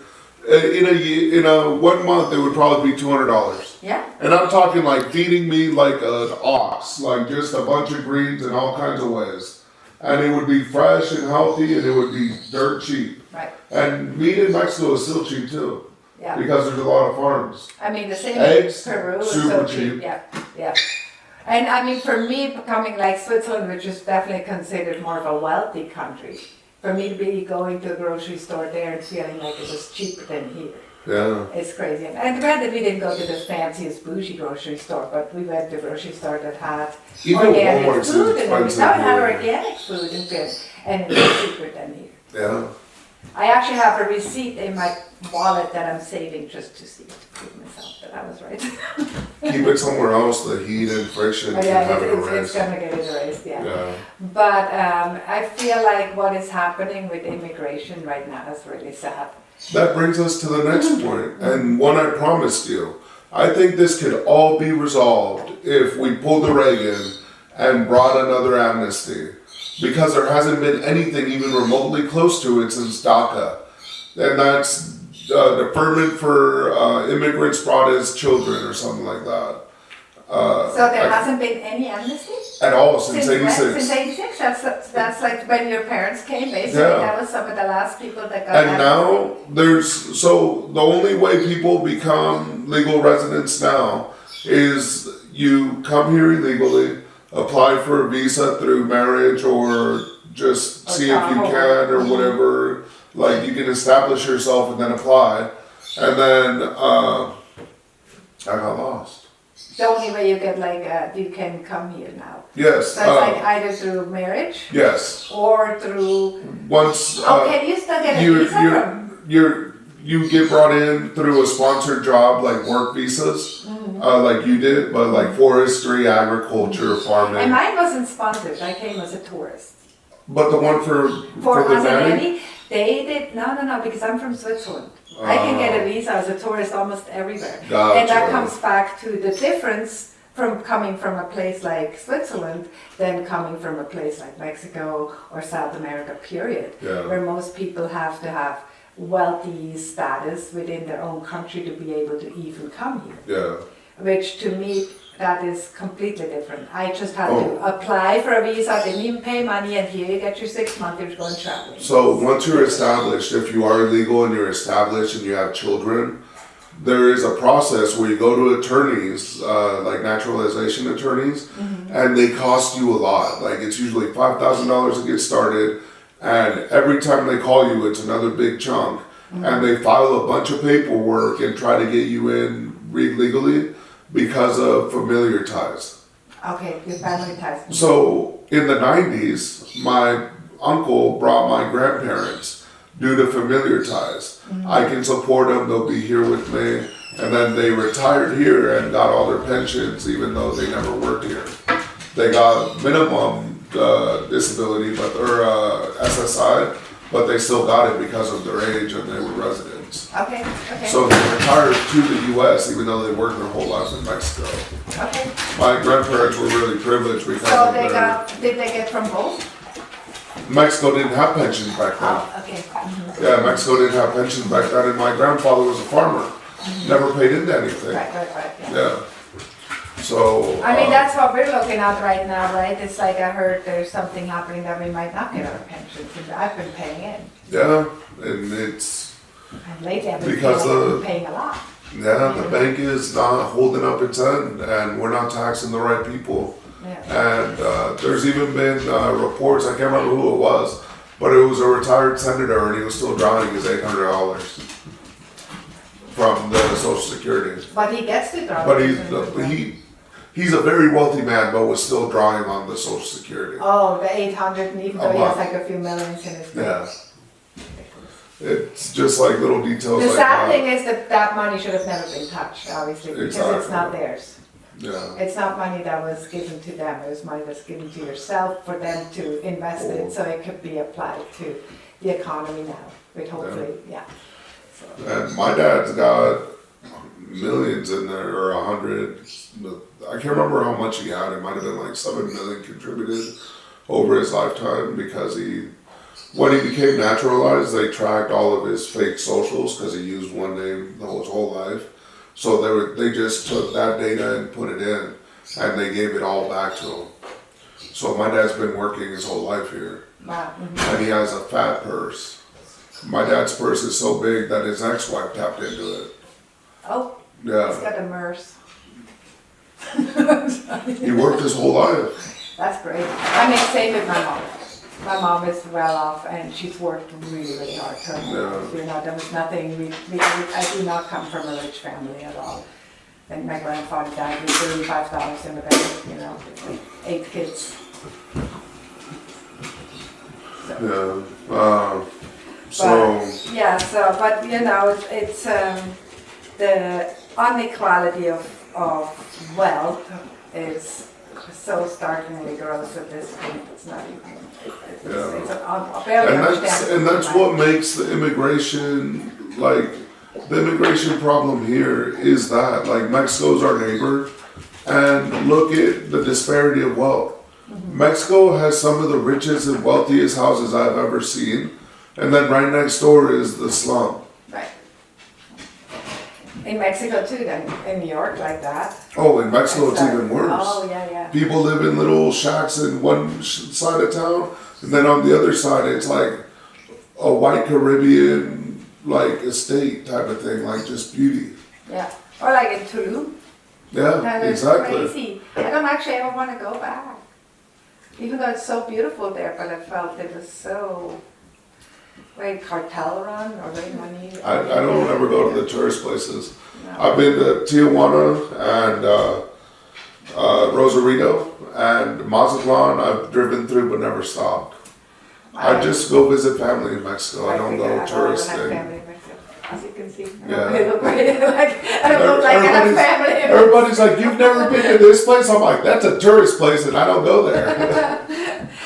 In a 1 month, it would probably be $200. Yeah. And I'm talking like feeding me like an ox, like just a bunch of greens in all kinds of ways. And it would be fresh and healthy, and it would be dirt cheap. Right. And meat in Mexico is still cheap too, Yeah. because there's a lot of farms. I mean, the same Eggs, in Peru is super so cheap. cheap. Yeah, yeah. And I mean, for me, becoming like Switzerland, which is definitely considered more of a wealthy country, for me to be going to a grocery store there and feeling like it was cheaper than here, Yeah. it's crazy. And granted, we didn't go to the fanciest bougie grocery store, but we went to a grocery store that had Even organic Walmart's food, and expensive now it had here. organic food and it was cheaper than here. Yeah. I actually have a receipt in my wallet that I'm saving just to see, to prove myself that I was right. Keep it somewhere else. The heat and friction Oh, can yeah, have it it's erased. gonna get erased, yeah. Yeah. But I feel like what is happening with immigration right now is really sad. That brings us to the next point, and one I promised you. I think this could all be resolved if we pulled the Reagan and brought another amnesty, because there hasn't been anything even remotely close to it since DACA, and that's deferment for immigrants brought as children or something like that. So there hasn't been any amnesty? At all since when? '86. Since 86, that's like when your parents came, basically, Yeah. that was some of the last people that got And amnesty. now so the only way people become legal residents now is you come here illegally, apply for a visa through marriage or just Or see if you travel. can or whatever. Like you can establish yourself and then apply. And then I got lost. The only way you get you can come here now. Yes. So it's like either through marriage Yes. or through, Once can you still get a visa from? you get brought in through a sponsored job like work visas, like you did, but like forestry, agriculture, farming. And mine wasn't sponsored, I came as a tourist. But the one for the as a nanny, nanny, they did, no, because I'm from Switzerland. I can get a visa as a tourist almost everywhere. Gotcha. And that comes back to the difference from coming from a place like Switzerland than coming from a place like Mexico or South America, period. Yeah. Where most people have to have wealthy status within their own country to be able to even come here. yeah. Which to me, that is completely different. I just had Oh. to apply for a visa, didn't even pay money, and here you get your 6 months, you're going traveling. So once you're established, if you are legal and you're established and you have children, there is a process where you go to attorneys, like naturalization attorneys, and they cost you a lot. Like it's usually $5,000 to get started, and every time they call you, it's another big chunk. And they file a bunch of paperwork and try to get you in legally because of familiar ties. Okay, your family ties. So in the 90s, my uncle brought my grandparents due to familiar ties. I can support them, they'll be here with me. And then they retired here and got all their pensions even though they never worked here. They got minimum disability, or SSI, but they still got it because of their age and they were residents. Okay. So they retired to the US even though they worked their whole lives in Mexico. Okay. My grandparents were really privileged because So of they their... did they get from both? Mexico didn't have pensions back then. Oh, okay. Yeah, Mexico didn't have pensions back then, and my grandfather was a farmer. Never paid into anything. Right, yeah. Yeah. So... I mean, that's what we're looking at right now, right? It's like I heard there's something happening that we might not get our pensions, and I've been paying in. Yeah, and it's... And lately I've been Because paying a lot. Yeah, the bank is not holding up its end, and we're not taxing the right people. Yeah. And there's even been reports, I can't remember who it was, but it was a retired senator and he was still drowning his $800. from the Social Security. But he gets to draw. But he's a very wealthy man, but was still drawing on the Social Security. Oh, the 800, and even though he has month. like a few millions in his Yeah. It's just like little details The like sad that. thing is that that money should have never been touched, obviously, because it's Exactly. not theirs. Yeah. It's not money that was given to them, it was money that's given to yourself for them to invest Oh. in, so it could be applied to the economy now, with hopefully, yeah. So, And my dad's got millions in there, or 100. I can't remember how much he had. It might have been like 7 million contributed over his lifetime because when he became naturalized, they tracked all of his fake socials because he used one name his whole life. So they just took that data and put it in, and they gave it all back to him. So my dad's been working his whole life here, wow. and he has a fat purse. My dad's purse is so big that his ex-wife tapped into it. Oh, he's Yeah, got a MERS. he worked his whole life. That's great. I mean, same with my mom. My mom is well off and she's worked really, really hard. So, Yeah. you know, there was nothing, I do not come from a rich family at all. And my grandfather died with $35 in the bank, you know, with 8 kids. So, Yeah. So, yeah, so, but you know, it's the inequality of wealth is so startlingly gross at this point. It's not even, it's barely understandable. and that's what makes the immigration, like, the immigration problem here is that, like, Mexico's our neighbor, and look at the disparity of wealth. Mexico has some of the richest and wealthiest houses I've ever seen, and then right next door is the slum. Right. In Mexico too, then, in New York like that. Oh, in Mexico it's even worse. Oh, yeah, yeah. People live in little shacks in one side of town, and then on the other side it's like a white Caribbean like estate type of thing, like just beauty. Yeah, or like in Tulum. Yeah, That is exactly. crazy. I don't actually ever want to go back. Even though it's so beautiful there, but I felt it was so very cartel run or very money. I don't ever go to the tourist places. No. I've been to Tijuana and Rosarito and Mazatlan. I've driven through but never stopped. I just go visit family in Mexico. I don't go touristing. As you can see, Yeah. I look like I don't look like I have family. Everybody's like, you've never been to this place? I'm like, that's a tourist place and I don't go there.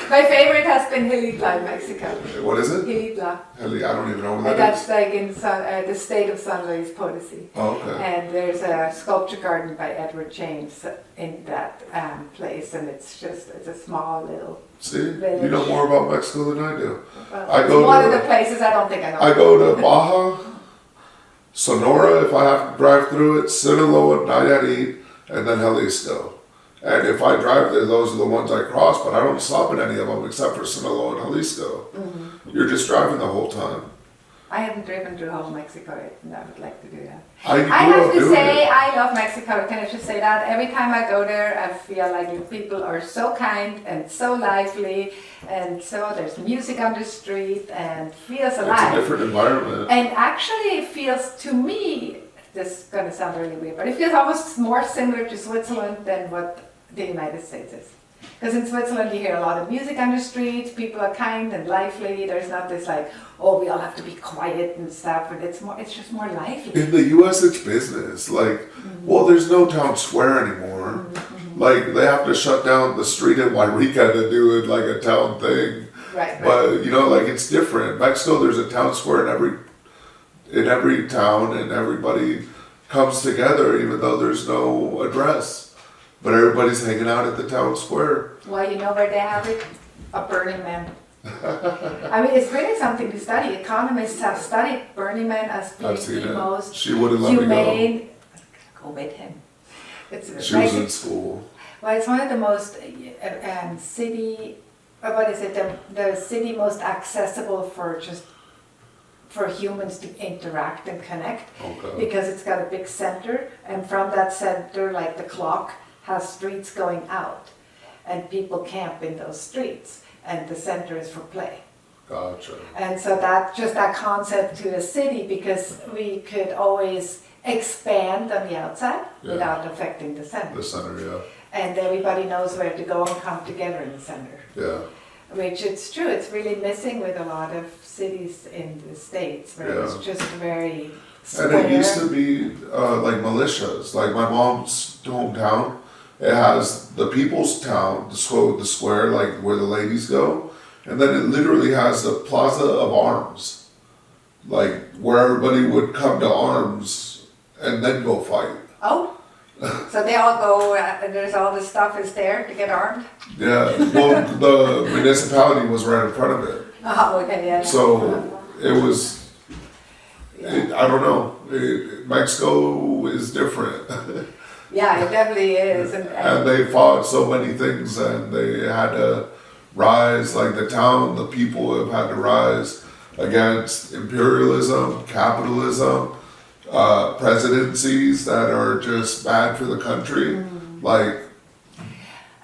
My favorite has been Gilitla in Mexico. What is it? Gilitla. Heli, I don't even know where And that that's is. like in the state of San Luis Potosí. Oh, okay. And there's a sculpture garden by Edward James in that place, and it's a small little. See, you village. know more about Mexico than I do. Well, I it's go one to- of the places I don't think I know. I go to Baja, Sonora if I have to drive through it, Sinaloa, Nayarit, and then Jalisco. And if I drive there, those are the ones I cross, but I don't stop at any of them except for Sinaloa and Jalisco. Mm-hmm. You're just driving the whole time. I haven't driven through whole Mexico yet, and I would like to do that. I I grew have up to doing say, it. I love Mexico. Can I just say that? Every time I go there, I feel like the people are so kind and so lively, and so there's music on the street and feels It's a alive. different environment. And actually, it feels to me, this is going to sound really weird, but it feels almost more similar to Switzerland than what the United States is. Because in Switzerland you hear a lot of music on the streets, people are kind and lively, there's not this like, oh, we all have to be quiet and stuff, and it's just more lively. In the US, it's business. Like, well, there's no town square anymore. Like, they have to shut down the street in Wairika to do it like a town thing. Right, right. But, you know, like, it's different. Mexico, there's a town square in every town, and everybody comes together even though there's no address. But everybody's hanging out at the town square. Well, you know where they have it? A Burning Man. I mean, it's really something to study. Economists have studied Burning Man as being I've seen the it. most She wouldn't let me humane. Go with him. It's go. She was in school. Well, it's one of the most the city most accessible for humans to interact and connect. Okay. Because it's got a big center, and from that center, like the clock, has streets going out, and people camp in those streets, and the center is for play. Gotcha. And so that concept to a city, because we could always expand on the outside without affecting the center. The center, yeah. And everybody knows where to go and come together in the center. Yeah. Which it's true, it's really missing with a lot of cities in the States, where it's just very square. And it used to be like militias. Like my mom's hometown, it has the people's town, the square, like where the ladies go. And then it literally has the plaza of arms, like where everybody would come to arms and then go fight. Oh, so they all go, and there's all the stuff is there to get armed? Yeah, well, the municipality was right in front of it. Oh, okay, yeah. So it was, I don't know, Mexico is different. Yeah, it definitely is. And they fought so many things, and they had to rise, like the town, the people have had to rise against imperialism, capitalism, presidencies that are just bad for the country. Like,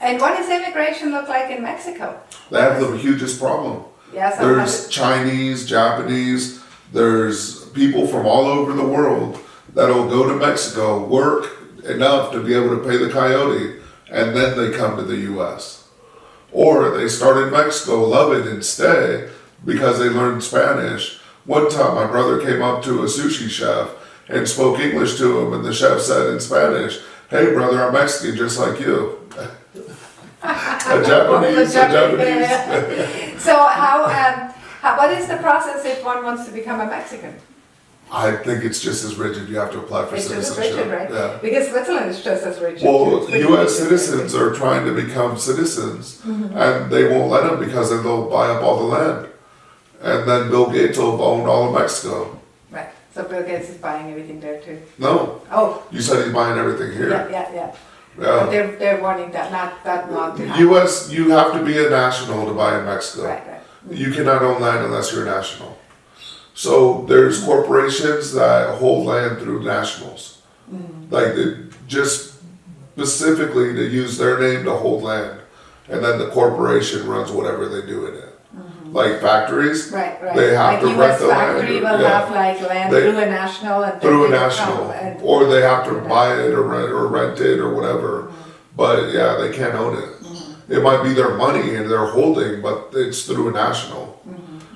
and what does immigration look like in Mexico? they have the hugest problem. Yeah, so There's Chinese, Japanese, there's people from all over the world that'll go to Mexico, work enough to be able to pay the coyote, and then they come to the US. Or they start in Mexico, love it, and stay because they learned Spanish. One time my brother came up to a sushi chef and spoke English to him, and the chef said in Spanish, "Hey brother, I'm Mexican just like you." a Japanese. So what is the process if one wants to become a Mexican? I think it's just as rigid. You have to apply for It's just as citizenship. rigid, right? Yeah. Because Switzerland is just as rigid. Well, It's pretty U.S. rigid. citizens are trying to become citizens, and they won't let them because then they'll buy up all the land, and then Bill Gates will own all of Mexico. Right. So Bill Gates is buying everything there too. No, Oh, you said he's buying everything here. yeah. But they're wanting that not to happen. U.S. You have to be a national to buy in Mexico. Right. You cannot own land unless you're a national. So there's corporations that hold land through nationals, like they just specifically to use their name to hold land, and then the corporation runs whatever they do in it. Like factories, Right. they have to rent the land. Factory will have like land through a national and through a then they national, come and- or they have to buy it or rent it or whatever. But yeah, they can't own it. It might be their money and they're holding, but it's through a national.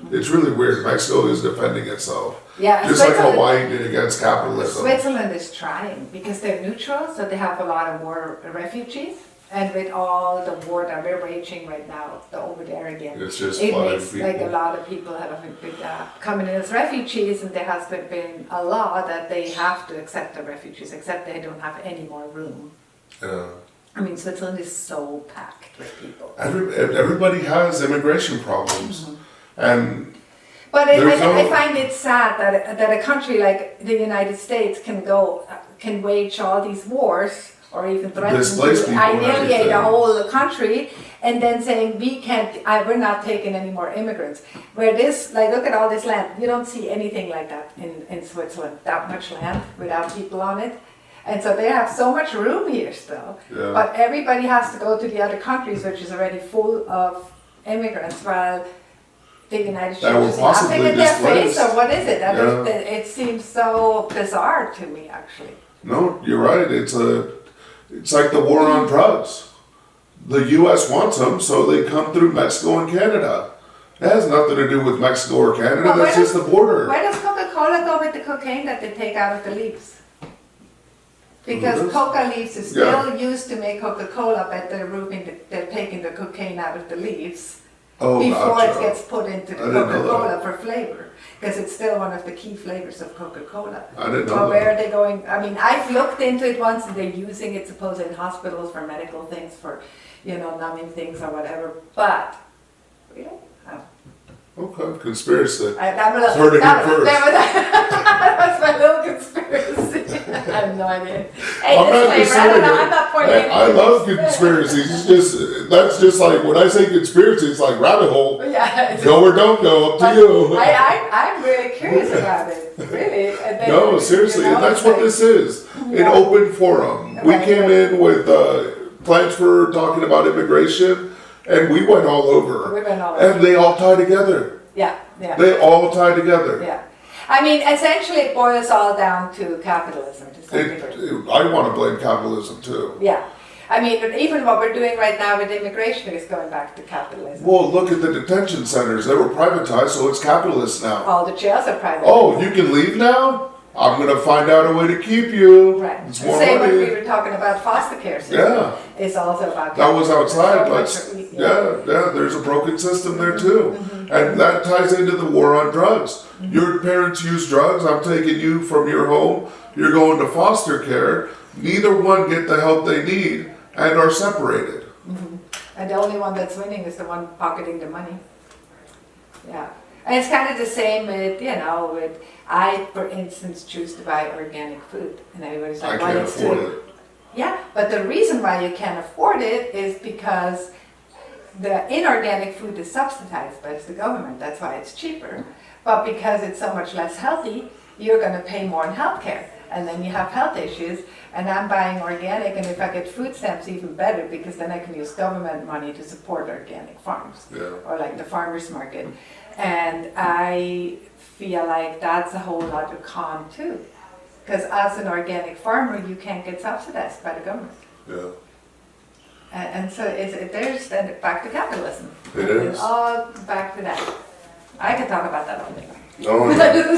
It's really weird. Mexico is defending itself. Yeah, Just like Hawaii did against capitalism. Switzerland is trying because they're neutral, so they have a lot of war refugees. And with all the war that we're waging right now over there again, It's just it flooding makes people. like a lot of people have been coming in as refugees, and there has been a law that they have to accept the refugees, except they don't have any more room. Yeah. I mean, Switzerland is so packed with people. Everybody has immigration problems, and But There's I no- find it sad that a country like the United States can wage all these wars or even threaten Displace to people and annihilate a everything. whole country, and then saying we're not taking any more immigrants. Where look at all this land. You don't see anything like that in Switzerland. That much land without people on it. And so they have so much room here still. Yeah. But everybody has to go to the other countries, which is already full of immigrants, while the United That States were is laughing possibly in their face, displaced. or what is it? Yeah. It seems so bizarre to me, actually. no, you're right. It's like the war on drugs. The U.S. wants them, so they come through Mexico and Canada. It has nothing to do with Mexico or Canada. Well, That's just the border. Why does Coca-Cola go with the cocaine that they take out of the leaves? Because does? coca leaves is still used to make Coca-Cola, but they're taking the cocaine out of the leaves Oh, before gotcha. it gets put into I didn't know Coca-Cola that. for flavor. Because it's still one of the key flavors of Coca-Cola. I didn't So know where that. are they going? I mean, I've looked into it once, and they're using it supposedly in hospitals for medical things, for, numbing things or whatever. But we don't have. Okay, conspiracy. That was, Heard it that, here first. that was my little conspiracy. I have no idea. Hey, I'm not disclaimer, just I'm not pointing. I love conspiracies. That's just like when I say conspiracy, it's like rabbit hole. Yeah. Go or don't go, up to But you. I'm really curious about it, really. And then, No, seriously, and that's what this is. An open forum. We Right, came right. in with plans for talking about immigration, and we went all over. We went all And over. they all tie together. Yeah, yeah. They all tie together. Yeah. I mean, essentially it boils all down to capitalism to some degree. I want to blame capitalism too. Yeah. I mean, but even what we're doing right now with immigration is going back to capitalism. Well, look at the detention centers. They were privatized, so it's capitalist now. All the jails are private. Oh, you can leave now? I'm going to find out a way to keep you. Right. It's The more same when we money. were talking about foster care system. Yeah. It's also about That was outside. capitalism. Yeah, there's a broken system there too. And that ties into the war on drugs. Your parents use drugs. I'm taking you from your home. You're going to foster care. Neither one get the help they need and are separated. And the only one that's winning is the one pocketing the money. Yeah. And it's kind of the same with, I, for instance, choose to buy organic food. And everybody's I like, can't well, it's afford too. it. Yeah, but the reason why you can't afford it is because the inorganic food is subsidized by the government. That's why it's cheaper. But because it's so much less healthy, you're going to pay more in healthcare. And then you have health issues. And I'm buying organic, and if I get food stamps, even better, because then I can use government money to support organic farms. Yeah. Or like the farmers market. And I feel like that's a whole other con too. Because as an organic farmer, you can't get subsidized by the government. Yeah. And so there's then back to capitalism. It is. It's all back to that. I could talk about that all day long. No, no.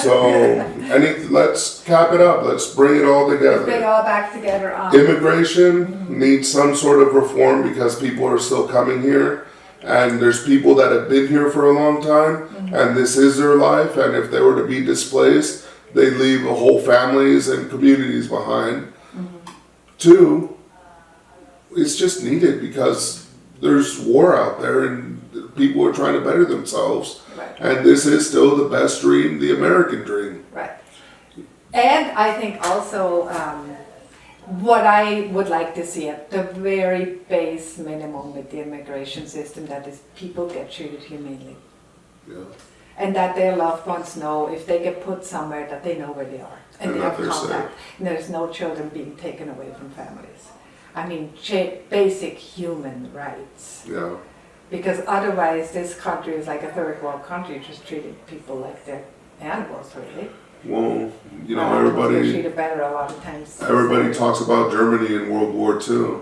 So, let's cap it up. Let's bring it all Bring it together. all back together on. Immigration needs some sort of reform because people are still coming here. And there's people that have been here for a long time, and this is their life. And if they were to be displaced, they leave whole families and communities behind. Two, it's just needed because there's war out there and people are trying to better themselves. Right. And this is still the best dream, the American dream. Right. And I think also what I would like to see at the very base minimum with the immigration system, that is people get treated humanely. Yeah. And that their loved ones know if they get put somewhere that they know where they are. And they that have they're contact. And there's no children being taken away from families. I mean, basic human rights. Yeah. Because otherwise this country is like a third world country, just treating people like they're animals, really. Well, They're everybody treated better a lot of times. talks about Germany in World War II.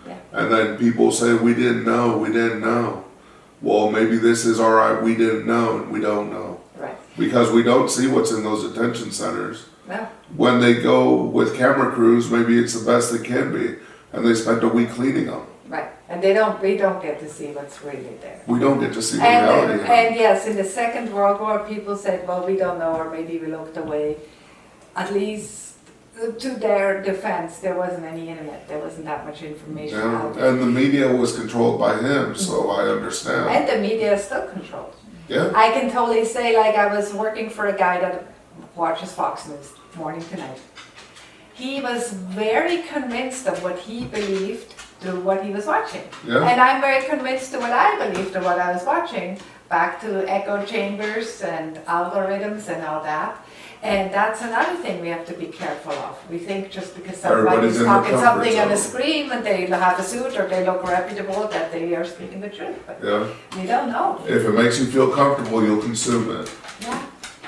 Yeah. And then people say, we didn't know. Well, maybe this is all right, we didn't know, and we don't know. Right. Because we don't see what's in those detention centers. No. When they go with camera crews, maybe it's the best it can be. And they spent a week cleaning them. Right. And we don't get to see what's really there. We don't get to see the reality of it. And yes, in the Second World War, people said, well, we don't know, or maybe we looked away. At least to their defense, there wasn't any internet. There wasn't that much information out there. And the media was controlled by him, so I understand. And the media is still controlled. Yeah. I can totally say, like, I was working for a guy that watches Fox News morning to night. He was very convinced of what he believed through what he was watching. Yeah. And I'm very convinced of what I believed through what I was watching, back to echo chambers and algorithms and all that. And that's another thing we have to be careful of. We think just because somebody's Everybody's in talking their comfort something on a zone. screen and they have a suit or they look reputable, that they are speaking the truth. But Yeah. we don't know. If it makes you feel comfortable, you'll consume it. Yeah,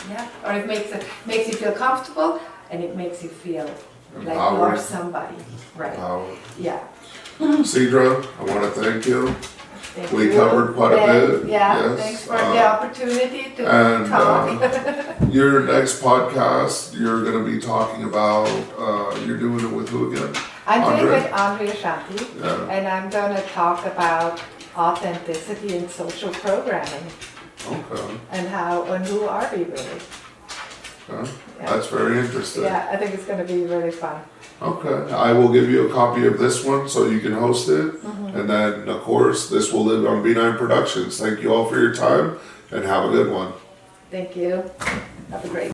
yeah. Or it makes you feel comfortable and it makes you feel like you are Empowered. somebody. Right. Yeah. Sidra, I want to thank you. Thank We you. covered quite a bit, Yeah, yes. thanks for the opportunity to and, talk. Your next podcast, you're going to be talking about, you're doing it with who again? I'm doing Andre? with Andre Ashanti, Yeah. and I'm going to talk about authenticity in social programming Okay. and who are we really. Okay. Yeah. That's very interesting. Yeah, I think it's going to be really fun. Okay. I will give you a copy of this one so you can host it. Mm-hmm. And then, of course, this will live on B9 Productions. Thank you all for your time and have a good one. Thank you. Have a great